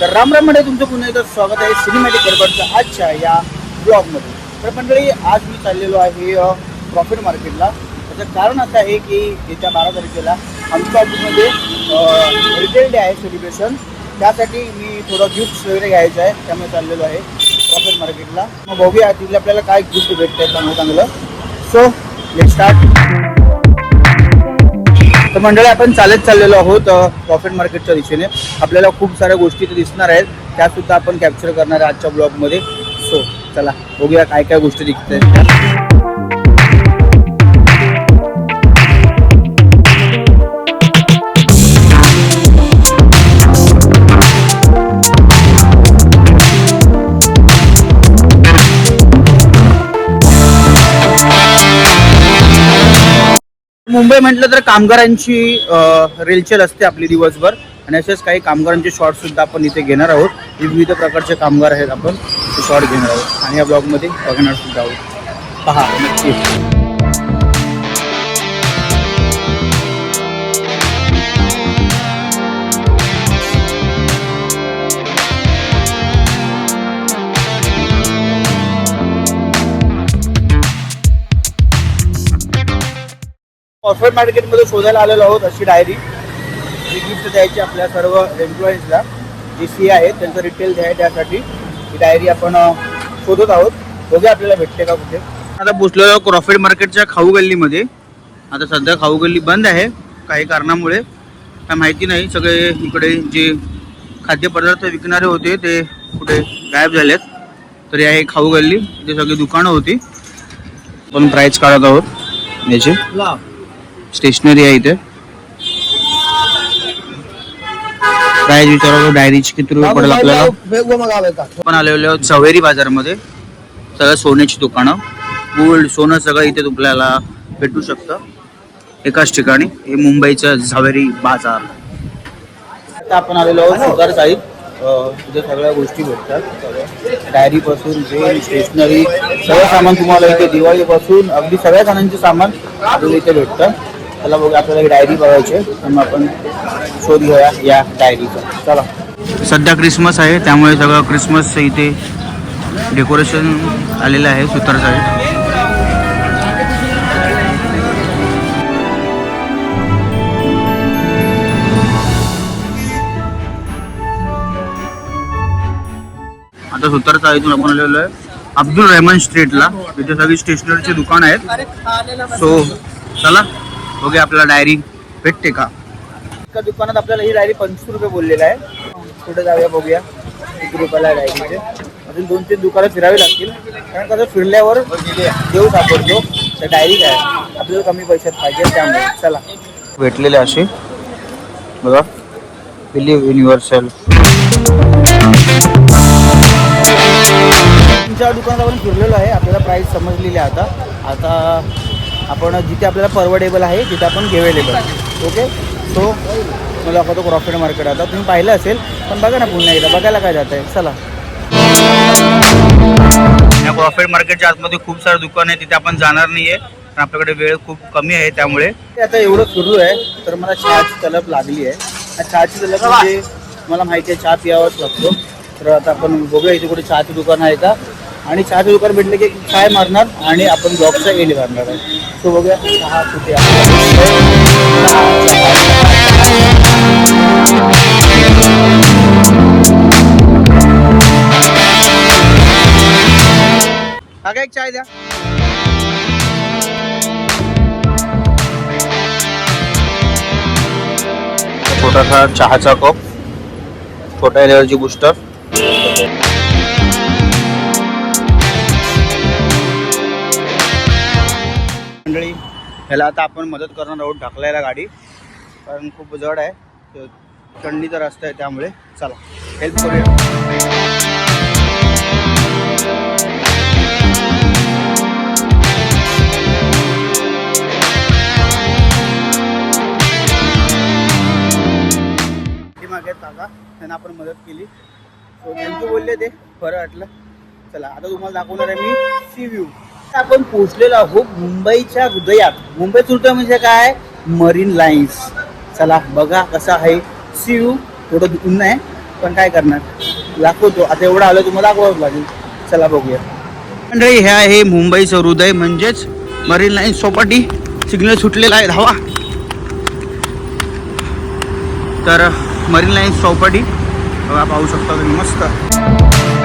तर राम राम मंडळी, तुमचं पुन्हा एकदा स्वागत आहे सिनेमॅटिक गडबडच्या आजच्या या ब्लॉगमध्ये. तर मंडळी, आज मी चाललेलो आहे प्रॉफिट मार्केटला. त्याचं कारण असं आहे की येत्या 12 तारखेला आमच्या ऑफिसमध्ये रिटेल डे आहे सेलिब्रेशन. त्यासाठी मी थोडं गिफ्ट्स वगैरे घ्यायचं आहे, त्यामुळे चाललेलो आहे प्रॉफिट मार्केटला. मग बघूया तिथे आपल्याला काय गिफ्ट भेटतं आहे चांगलं चांगलं. So let's start. तर मंडळी, आपण चालत चाललेलो आहोत प्रॉफिट मार्केटच्या दिशेने. आपल्याला खूप साऱ्या गोष्टी इथे दिसणार आहेत, त्यासुद्धा आपण कॅप्चर करणार आहे आजच्या ब्लॉगमध्ये. सो चला बघूया काय काय गोष्टी दिसत आहेत. मुंबई म्हटलं तर कामगारांची रेलचेल असते आपली दिवसभर, आणि असेच काही कामगारांचे शॉर्ट सुद्धा आपण इथे घेणार आहोत. विविध प्रकारचे कामगार आहेत, आपण ते शॉर्ट घेणार आहोत आणि या ब्लॉगमध्ये बघणार सुद्धा आहोत. पहा नक्की. प्रॉफिट मार्केटमध्ये शोधायला आलेलो आहोत अशी डायरी, जी गिफ्ट द्यायची आपल्या सर्व एम्प्लॉईजला. जे सी आहेत त्यांचं रिटेल द्याय, त्यासाठी ही डायरी आपण शोधत आहोत. बघूया आपल्याला भेटते का कुठे. आता पोचलेलो प्रॉफिट मार्केटच्या खाऊ गल्लीमध्ये. आता सध्या खाऊ गल्ली बंद आहे काही कारणामुळे, काय माहिती नाही. सगळे इकडे जे खाद्यपदार्थ विकणारे होते ते कुठे गायब झालेत. तर आहे खाऊ गल्ली, इथे सगळी दुकानं होती. आपण प्राईस काढत आहोत याची. स्टेशनरी आहे इथे. प्राइस विचारतो डायरीची किती रुपये पडेल आपल्याला. आपण आलेलो आहोत झवेरी बाजारमध्ये. सगळं सोन्याची दुकानं, गोल्ड सोनं सगळं इथे आपल्याला भेटू शकतं एकाच ठिकाणी. हे मुंबईचं झवेरी बाजार. आता आपण आलेलो आहोत सुतार साहिब. इथे सगळ्या गोष्टी भेटतात, डायरी पासून पेन, स्टेशनरी, सगळं सामान तुम्हाला इथे दिवाळीपासून अगदी सगळ्या सणांचे सामान आपल्याला इथे भेटतं. त्याला बघा, आपल्याला एक डायरी बघायची आहे, मग आपण शोध घेऊया या डायरीचा. चला. सध्या क्रिसमस आहे, त्यामुळे सगळं क्रिसमसचं इथे डेकोरेशन आलेलं आहे सुतार साहेब. आता सुतार साहेबून आपण आलेलो आहे अब्दुल रहमान स्ट्रीटला. इथे सगळी स्टेशनरीची दुकान आहेत. सो चला बघूया आपल्याला डायरी भेटते का. एका दुकानात आपल्याला ही डायरी 25 रुपये बोललेला आहे. पुढे जाऊया, बघूया किती रुपयाला डायरीचे. अजून 2-3 दुकानं फिरावी लागतील, कारण कसं फिरल्यावर देऊ सापडतो. तर डायरी काय आपल्याला कमी पैशात पाहिजे, त्यामुळे चला. भेटलेले असे बघा, बिलीव्ह युनिव्हर्सल. तुमच्या दुकानात आपण फिरलेलो आहे, आपल्याला प्राईस समजलेली आहे. आता आपण जिथे आपल्याला परवडेबल आहे तिथे आपण अवेलेबल. ओके. सो मला दाखवतो प्रॉफिट मार्केट. आता तुम्ही पाहिलं असेल, पण बघा ना पुन्हा एकदा, बघायला काय जात आहे. चला. या प्रॉफिट मार्केटच्या आतमध्ये खूप सारे दुकान आहे, तिथे आपण जाणार नाही आहे, पण आपल्याकडे वेळ खूप कमी आहे. त्यामुळे आता एवढं सुरू आहे, तर मला चहाची तलब लागली आहे. चहाची तलब म्हणजे मला माहिती आहे, चहा प्यावाच लागतो. तर आता आपण बघूया इथे कुठे चहाचं दुकान आहे का, आणि चहाचं दुकान भेटलं की चाय मारणार आणि आपण ब्लॉगचा एंड करणार आहे. तो बघूया चहा कुठे आहे. काका एक चाय द्या. छोटासा चहाचा कप, छोटा एनर्जी बूस्टर. मंडळी, ह्याला आता आपण मदत करणार आहोत ढकलायला गाडी, कारण खूप जड आहे, थंडीचा रस्ता आहे, त्यामुळे चला हेल्प करूया. मागे काका त्यांना आपण मदत केली, थँक्यू बोलले, ते बरं वाटलं. चला आता तुम्हाला दाखवणार आहे मी सी व्ह्यू. आपण पोहोचलेलो आहोत मुंबईच्या हृदयात. मुंबईत उलट म्हणजे काय, मरीन लाईन्स. चला बघा कसा आहे सी व्ह्यू. थोडं ऊन आहे पण काय करणार दाखवतो आता एवढं आलं तुम्हाला दाखवावं लागेल. चला बघूया मंडळी. हे आहे मुंबईचं हृदय म्हणजेच मरीन लाईन चौपाटी. सिग्नल सुटलेला आहे धावा. तर मरीन लाईन चौपाटी बघा पाहू शकता तुम्ही मस्त.